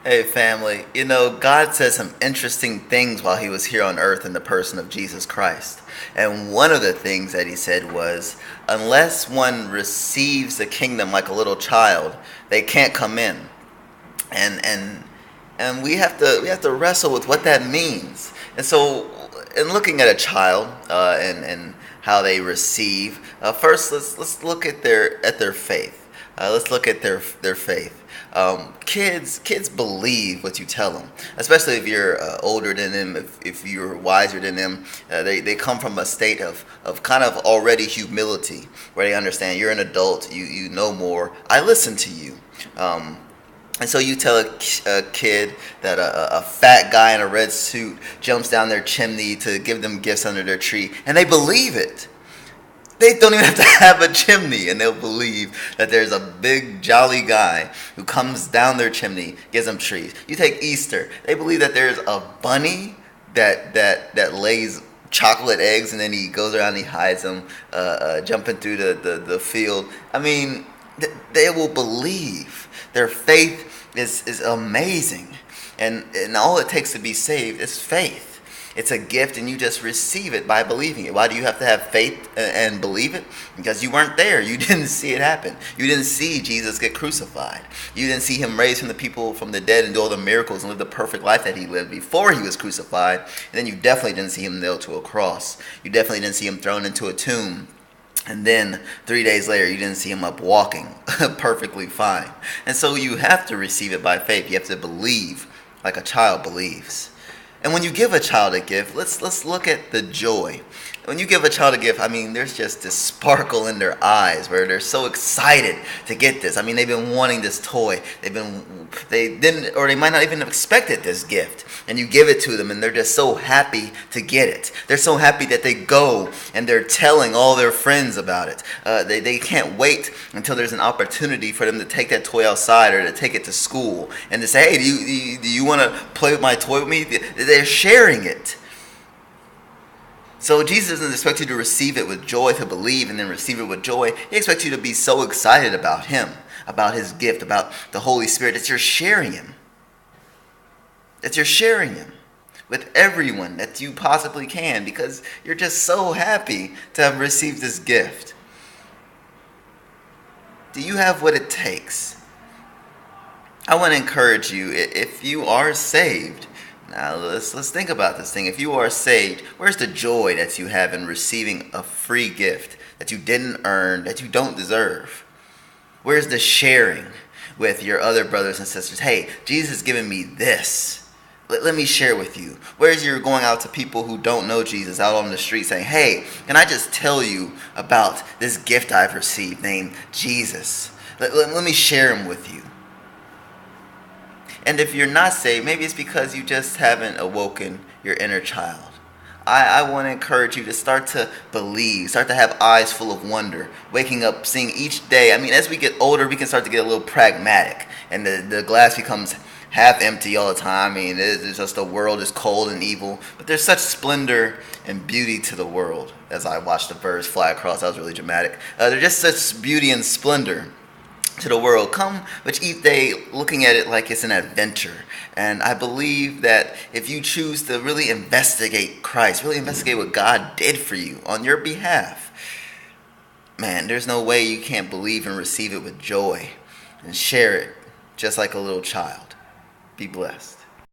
Hey, family. God said some interesting things while he was here on earth in the person of Jesus Christ. And one of the things that he said was, unless one receives the kingdom like a little child, they can't come in. And we have to wrestle with what that means. And so, in looking at a child and how they receive, first let's look at their faith. Let's look at their faith. Kids believe what you tell them, especially if you're older than them, if you're wiser than them. They come from a state of kind of already humility, where they understand you're an adult, you know more. I listen to you. And so you tell a kid that a fat guy in a red suit jumps down their chimney to give them gifts under their tree, and they believe it. They don't even have to have a chimney, and they'll believe that there's a big jolly guy who comes down their chimney, gives them trees. You take Easter. They believe that there's a bunny that lays chocolate eggs, and then he goes around and he hides them, jumping through the field. I mean, they will believe. Their faith is amazing. And all it takes to be saved is faith. It's a gift, and you just receive it by believing it. Why do you have to have faith and believe it? Because you weren't there. You didn't see it happen. You didn't see Jesus get crucified. You didn't see him raise from the people from the dead and do all the miracles and live the perfect life that he lived before he was crucified. And then you definitely didn't see him nailed to a cross. You definitely didn't see him thrown into a tomb. And then 3 days later, you didn't see him up walking perfectly fine. And so you have to receive it by faith. You have to believe like a child believes. And when you give a child a gift, let's look at the joy. When you give a child a gift, I mean, there's just this sparkle in their eyes where they're so excited to get this. I mean, they've been wanting this toy. They didn't, or they might not even have expected this gift. And you give it to them, and they're just so happy to get it. They're so happy that they go and they're telling all their friends about it. They can't wait until there's an opportunity for them to take that toy outside or to take it to school and to say, hey, do you want to play with my toy with me? They're sharing it. So Jesus doesn't expect you to receive it with joy, to believe and then receive it with joy. He expects you to be so excited about him, about his gift, about the Holy Spirit, that you're sharing him. That you're sharing him with everyone that you possibly can, because you're just so happy to have received this gift. Do you have what it takes? I want to encourage you, if you are saved. Now let's think about this thing. If you are saved, where's the joy that you have in receiving a free gift that you didn't earn, that you don't deserve? Where's the sharing with your other brothers and sisters? Hey, Jesus has given me this. Let me share with you. Where's your going out to people who don't know Jesus out on the street saying, hey, can I just tell you about this gift I've received named Jesus? Let me share him with you. And if you're not saved, maybe it's because you just haven't awoken your inner child. I want to encourage you to start to believe, start to have eyes full of wonder, waking up, seeing each day. I mean, as we get older, we can start to get a little pragmatic, and the glass becomes half empty all the time. I mean, it's just the world is cold and evil, but there's such splendor and beauty to the world. As I watched the birds fly across, that was really dramatic. There's just such beauty and splendor to the world. Come with each day looking at it like it's an adventure. And I believe that if you choose to really investigate Christ, really investigate what God did for you on your behalf, man, there's no way you can't believe and receive it with joy and share it just like a little child. Be blessed.